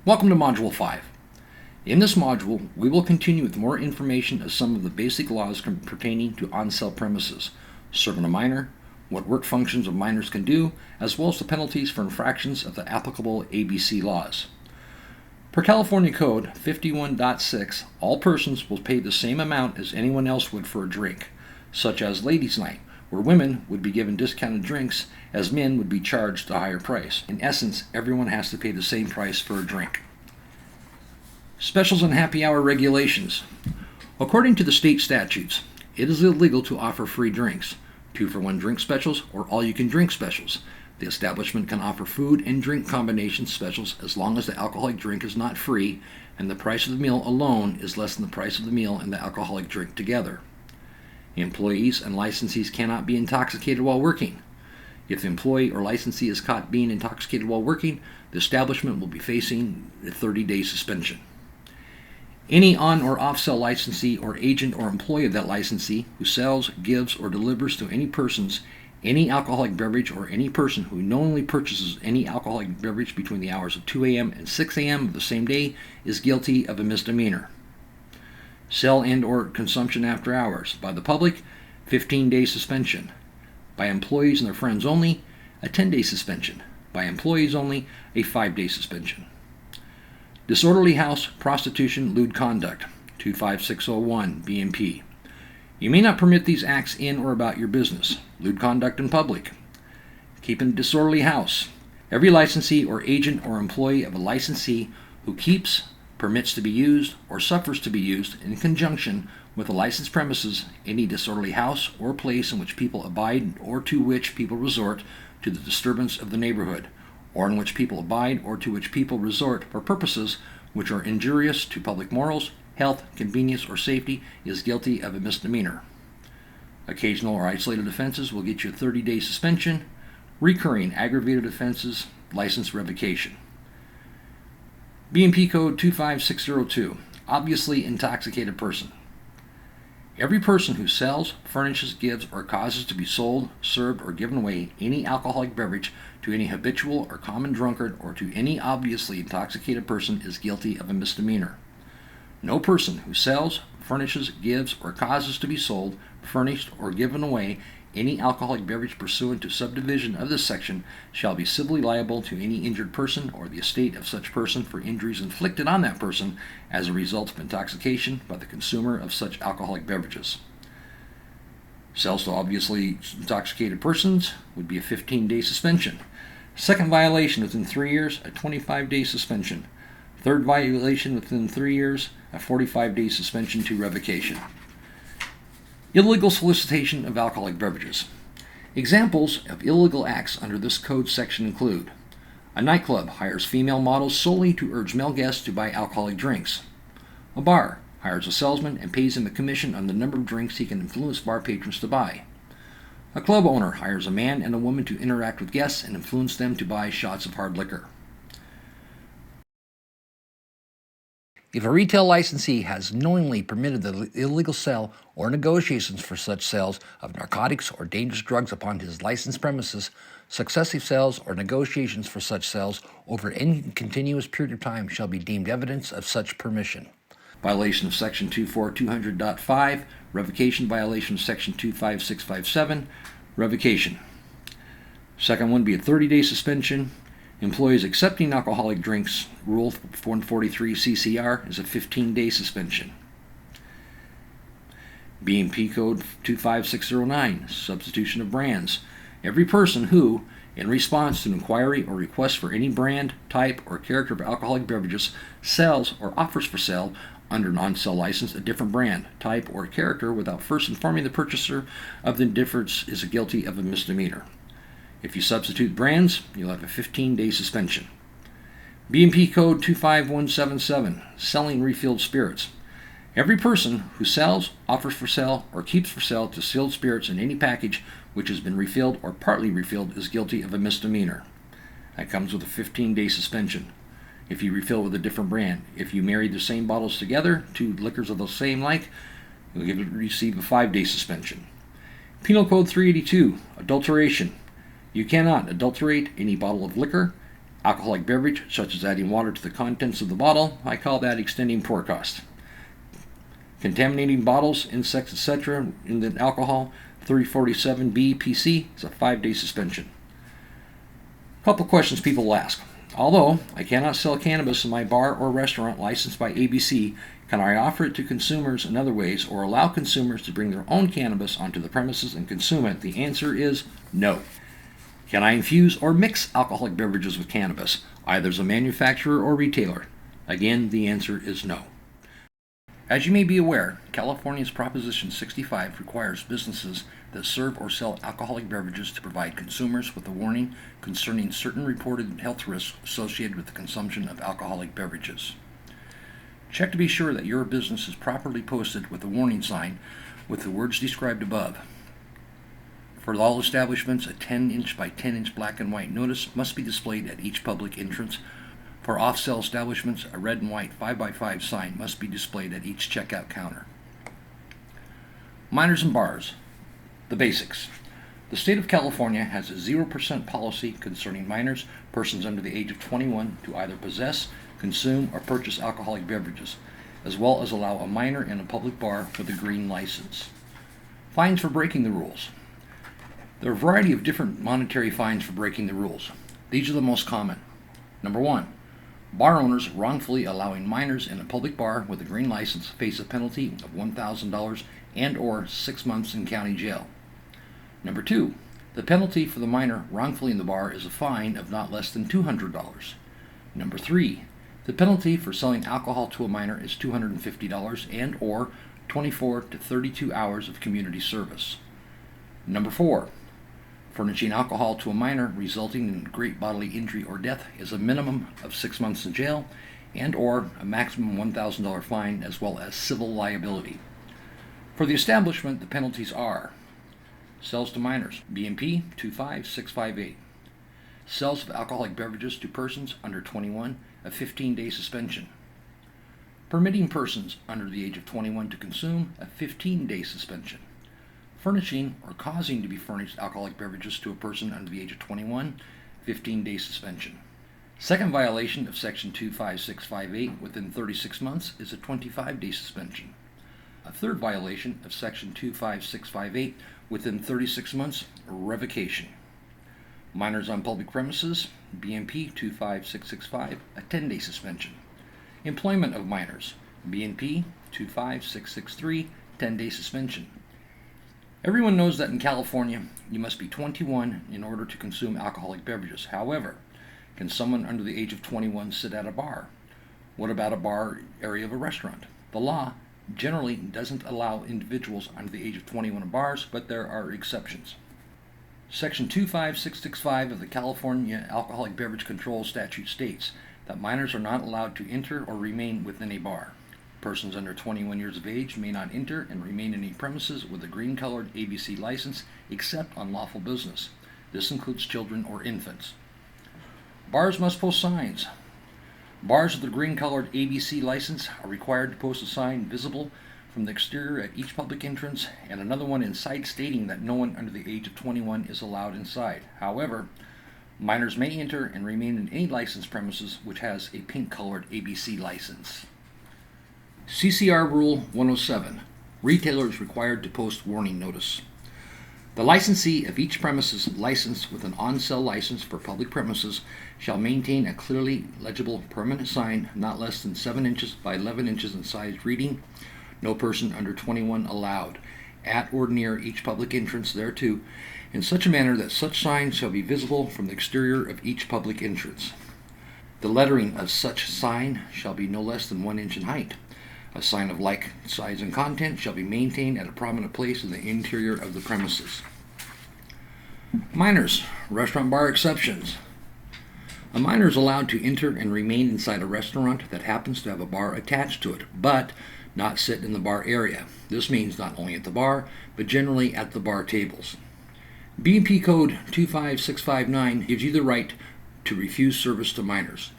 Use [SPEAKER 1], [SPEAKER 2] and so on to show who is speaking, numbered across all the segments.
[SPEAKER 1] Welcome to Module 5. In this module, we will continue with more information of some of the basic laws pertaining to on-sale premises, serving a minor, what work functions of minors can do, as well as the penalties for infractions of the applicable ABC laws. Per California Code 51.6, all persons will pay the same amount as anyone else would for a drink, such as Ladies' Night, where women would be given discounted drinks as men would be charged a higher price. In essence, everyone has to pay the same price for a drink. Specials and happy hour regulations. According to the state statutes, it is illegal to offer free drinks, 2-for-1 drink specials, or all-you-can-drink specials. The establishment can offer food and drink combination specials as long as the alcoholic drink is not free and the price of the meal alone is less than the price of the meal and the alcoholic drink together. Employees and licensees cannot be intoxicated while working. If the employee or licensee is caught being intoxicated while working, the establishment will be facing a 30-day suspension. Any on- or off-sale licensee or agent or employee of that licensee who sells, gives, or delivers to any persons any alcoholic beverage or any person who knowingly purchases any alcoholic beverage between the hours of 2 a.m. and 6 a.m. of the same day is guilty of a misdemeanor. Sale and or consumption after hours. By the public, 15-day suspension. By employees and their friends only, a 10-day suspension. By employees only, a 5-day suspension. Disorderly house, prostitution, lewd conduct, 25601 BMP. You may not permit these acts in or about your business. Lewd conduct in public. Keeping a disorderly house. Every licensee or agent or employee of a licensee who keeps, permits to be used, or suffers to be used in conjunction with a licensed premises, any disorderly house or place in which people abide or to which people resort to the disturbance of the neighborhood, or in which people abide or to which people resort for purposes which are injurious to public morals, health, convenience, or safety, is guilty of a misdemeanor. Occasional or isolated offenses will get you a 30-day suspension. Recurring aggravated offenses, license revocation. BMP Code 25602, obviously intoxicated person. Every person who sells, furnishes, gives, or causes to be sold, served, or given away any alcoholic beverage to any habitual or common drunkard or to any obviously intoxicated person is guilty of a misdemeanor. No person who sells, furnishes, gives, or causes to be sold, furnished, or given away any alcoholic beverage pursuant to subdivision of this section shall be civilly liable to any injured person or the estate of such person for injuries inflicted on that person as a result of intoxication by the consumer of such alcoholic beverages. Sales to obviously intoxicated persons would be a 15-day suspension. Second violation within 3 years, a 25-day suspension. Third violation within 3 years, a 45-day suspension to revocation. Illegal solicitation of alcoholic beverages. Examples of illegal acts under this code section include: a nightclub hires female models solely to urge male guests to buy alcoholic drinks. A bar hires a salesman and pays him a commission on the number of drinks he can influence bar patrons to buy. A club owner hires a man and a woman to interact with guests and influence them to buy shots of hard liquor. If a retail licensee has knowingly permitted the illegal sale or negotiations for such sales of narcotics or dangerous drugs upon his licensed premises, successive sales or negotiations for such sales over any continuous period of time shall be deemed evidence of such permission. Violation of Section 24200.5, revocation. Violation of Section 25657, revocation. Second one would be a 30-day suspension. Employees accepting alcoholic drinks, Rule 143 CCR, is a 15-day suspension. BMP Code 25609, substitution of brands. Every person who, in response to an inquiry or request for any brand, type, or character of alcoholic beverages, sells or offers for sale under an on-sale license a different brand, type, or character without first informing the purchaser of the difference is guilty of a misdemeanor. If you substitute brands, you'll have a 15-day suspension. BMP Code 25177, selling refilled spirits. Every person who sells, offers for sale, or keeps for sale distilled spirits in any package which has been refilled or partly refilled is guilty of a misdemeanor. That comes with a 15-day suspension. If you refill with a different brand, if you marry the same bottles together, two liquors of the same like, you'll receive a 5-day suspension. Penal Code 382, adulteration. You cannot adulterate any bottle of liquor, Alcoholic beverage, such as adding water to the contents of the bottle, I call that extending pour cost. Contaminating bottles, insects, etc. in the alcohol, 347B PC is a 5-day suspension. Couple questions people will ask. Although I cannot sell cannabis in my bar or restaurant licensed by ABC, can I offer it to consumers in other ways or allow consumers to bring their own cannabis onto the premises and consume it? The answer is no. Can I infuse or mix alcoholic beverages with cannabis, either as a manufacturer or retailer? Again, the answer is no. As you may be aware, California's Proposition 65 requires businesses that serve or sell alcoholic beverages to provide consumers with a warning concerning certain reported health risks associated with the consumption of alcoholic beverages. Check to be sure that your business is properly posted with a warning sign with the words described above. For all establishments, a 10-inch by 10-inch black and white notice must be displayed at each public entrance. For off-sale establishments, a red and white 5x5 sign must be displayed at each checkout counter. Minors and bars. The basics. The state of California has a 0% policy concerning minors, persons under the age of 21, to either possess, consume, or purchase alcoholic beverages, as well as allow a minor in a public bar with a green license. Fines for breaking the rules. There are a variety of different monetary fines for breaking the rules. These are the most common. Number 1. Bar owners wrongfully allowing minors in a public bar with a green license face a penalty of $1,000 and or 6 months in county jail. Number 2. The penalty for the minor wrongfully in the bar is a fine of not less than $200. Number 3. The penalty for selling alcohol to a minor is $250 and or 24 to 32 hours of community service. Number 4. Furnishing alcohol to a minor resulting in great bodily injury or death is a minimum of 6 months in jail and or a maximum $1,000 fine as well as civil liability. For the establishment, the penalties are: sales to minors, BMP 25658. Sales of alcoholic beverages to persons under 21, a 15-day suspension. Permitting persons under the age of 21 to consume, a 15-day suspension. Furnishing or causing to be furnished alcoholic beverages to a person under the age of 21, 15-day suspension. Second violation of Section 25658 within 36 months is a 25-day suspension. A third violation of Section 25658 within 36 months, revocation. Minors on public premises, BMP 25665, a 10-day suspension. Employment of minors, BMP 25663, 10-day suspension. Everyone knows that in California, you must be 21 in order to consume alcoholic beverages. However, can someone under the age of 21 sit at a bar? What about a bar area of a restaurant? The law generally doesn't allow individuals under the age of 21 in bars, but there are exceptions. Section 25665 of the California Alcoholic Beverage Control Statute states that minors are not allowed to enter or remain within a bar. Persons under 21 years of age may not enter and remain in any premises with a green-colored ABC license except on lawful business. This includes children or infants. Bars must post signs. Bars with the green-colored ABC license are required to post a sign visible from the exterior at each public entrance and another one inside stating that no one under the age of 21 is allowed inside. However, minors may enter and remain in any licensed premises which has a pink-colored ABC license. CCR Rule 107. Retailers required to post warning notice. The licensee of each premises licensed with an on-sale license for public premises shall maintain a clearly legible permanent sign not less than 7 inches by 11 inches in size reading, "No person under 21 allowed," at or near each public entrance thereto, in such a manner that such sign shall be visible from the exterior of each public entrance. The lettering of such sign shall be no less than 1 inch in height. A sign of like size and content shall be maintained at a prominent place in the interior of the premises. Minors, restaurant bar exceptions. A minor is allowed to enter and remain inside a restaurant that happens to have a bar attached to it, but not sit in the bar area. This means not only at the bar, but generally at the bar tables. BMP Code 25659 gives you the right to refuse service to minors.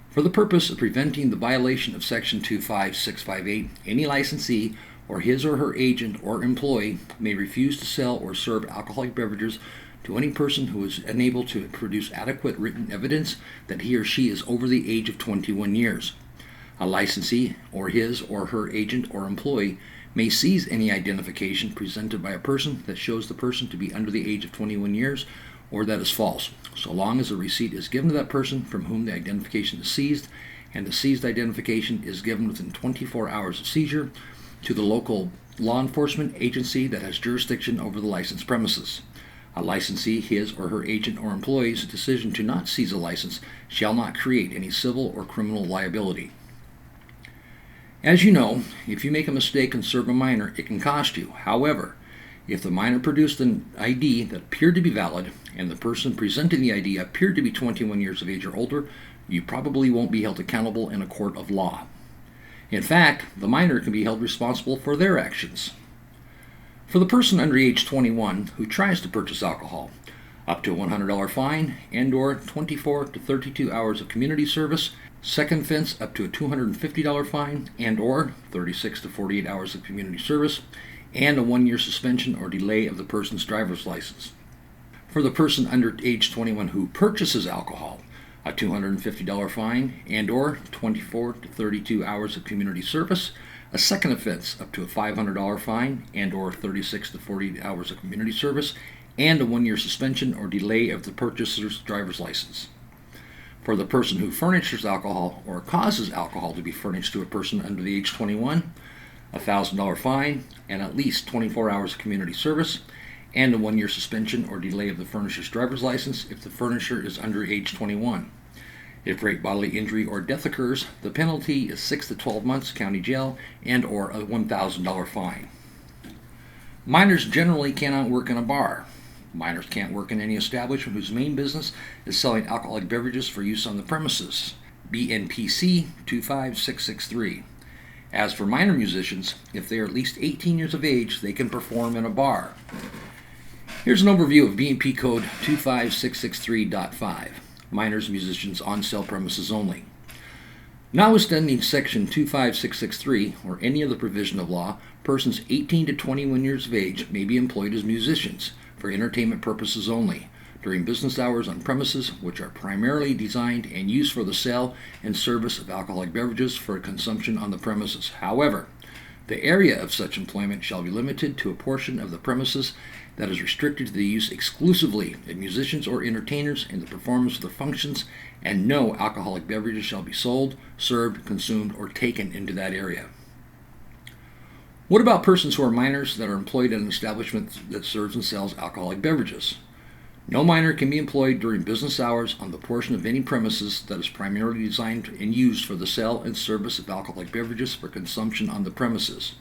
[SPEAKER 1] For the purpose of preventing the violation of Section 25658, any licensee or his or her agent or employee may refuse to sell or serve alcoholic beverages to any person who is unable to produce adequate written evidence that he or she is over the age of 21 years. A licensee or his or her agent or employee may seize any identification presented by a person that shows the person to be under the age of 21 years or that is false, so long as a receipt is given to that person from whom the identification is seized, and the seized identification is given within 24 hours of seizure to the local law enforcement agency that has jurisdiction over the licensed premises. A licensee, his or her agent or employee's decision to not seize a license shall not create any civil or criminal liability. As you know, if you make a mistake and serve a minor, it can cost you. However, if the minor produced an ID that appeared to be valid and the person presenting the ID appeared to be 21 years of age or older, you probably won't be held accountable in a court of law. In fact, the minor can be held responsible for their actions. For the person under age 21 who tries to purchase alcohol, up to a $100 fine and/or 24 to 32 hours of community service. Second offense, up to a $250 fine and/or 36 to 48 hours of community service, and a 1-year suspension or delay of the person's driver's license. For the person under age 21 who purchases alcohol, a $250 fine and/or 24 to 32 hours of community service. A second offense, up to a $500 fine and/or 36 to 48 hours of community service, and a 1-year suspension or delay of the purchaser's driver's license. For the person who furnishes alcohol or causes alcohol to be furnished to a person under the age 21, a $1,000 fine and at least 24 hours of community service, and a 1-year suspension or delay of the furnisher's driver's license if the furnisher is under age 21. If great bodily injury or death occurs, the penalty is 6 to 12 months county jail and/or a $1,000 fine. Minors generally cannot work in a bar. Minors can't work in any establishment whose main business is selling alcoholic beverages for use on the premises. BNPC 25663. As for minor musicians, if they are at least 18 years of age, they can perform in a bar. Here's an overview of BNP Code 25663.5. Minors musicians on sale premises only. Notwithstanding Section 25663 or any other provision of law, persons 18 to 21 years of age may be employed as musicians for entertainment purposes only during business hours on premises which are primarily designed and used for the sale and service of alcoholic beverages for consumption on the premises. However, the area of such employment shall be limited to a portion of the premises that is restricted to the use exclusively of musicians or entertainers in the performance of their functions, and no alcoholic beverages shall be sold, served, consumed, or taken into that area. What about persons who are minors that are employed in an establishment that serves and sells alcoholic beverages? No minor can be employed during business hours on the portion of any premises that is primarily designed and used for the sale and service of alcoholic beverages for consumption on the premises.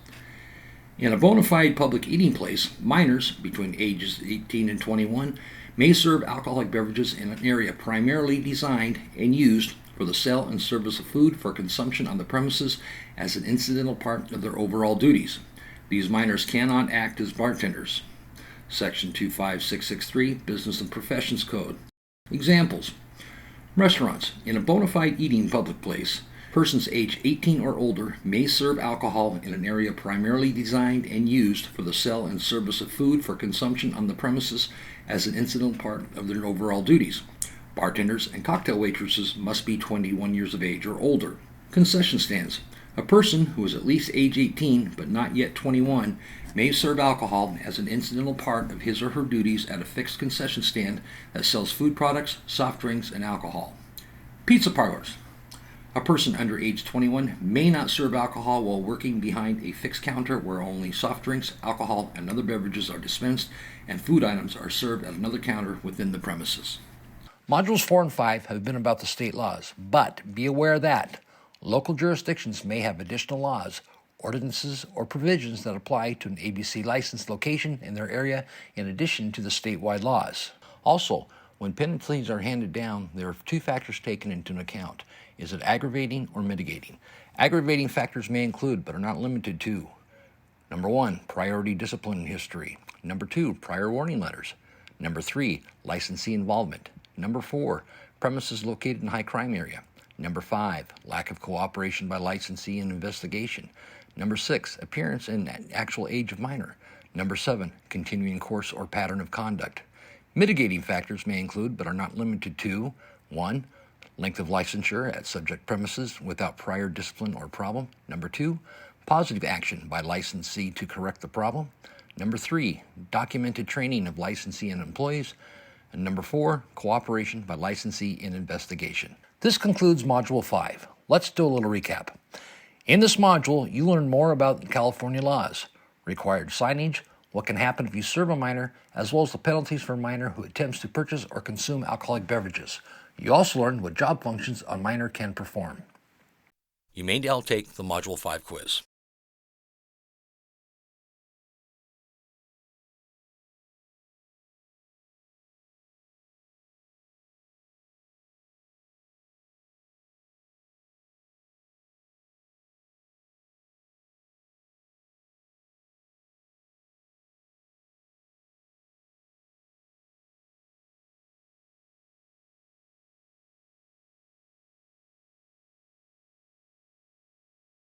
[SPEAKER 1] In a bona fide public eating place, minors between ages 18 and 21 may serve alcoholic beverages in an area primarily designed and used for the sale and service of food for consumption on the premises as an incidental part of their overall duties. These minors cannot act as bartenders. Section 25663, Business and Professions Code. Examples. Restaurants. In a bona fide eating public place, persons aged 18 or older may serve alcohol in an area primarily designed and used for the sale and service of food for consumption on the premises as an incidental part of their overall duties. Bartenders and cocktail waitresses must be 21 years of age or older. Concession stands. A person who is at least age 18 but not yet 21 may serve alcohol as an incidental part of his or her duties at a fixed concession stand that sells food products, soft drinks, and alcohol. Pizza parlors. A person under age 21 may not serve alcohol while working behind a fixed counter where only soft drinks, alcohol, and other beverages are dispensed, and food items are served at another counter within the premises. Modules 4 and 5 have been about the state laws, but be aware that local jurisdictions may have additional laws, ordinances, or provisions that apply to an ABC licensed location in their area in addition to the statewide laws. Also, when penalties are handed down, there are 2 factors taken into account. Is it aggravating or mitigating? Aggravating factors may include, but are not limited to, number 1, priority discipline history. Number 2, prior warning letters. Number 3, licensee involvement. Number 4, premises located in high crime area. Number 5, lack of cooperation by licensee in investigation. Number 6, appearance and actual age of minor. Number 7, continuing course or pattern of conduct. Mitigating factors may include, but are not limited to, 1. Length of licensure at subject premises without prior discipline or problem. Number 2. Positive action by licensee to correct the problem. Number 3. Documented training of licensee and employees. And number 4. Cooperation by licensee in investigation. This concludes Module 5. Let's do a little recap. In this module, you learn more about California laws, required signage, what can happen if you serve a minor, as well as the penalties for a minor who attempts to purchase or consume alcoholic beverages. You also learned what job functions a minor can perform. You may now take the Module 5 quiz.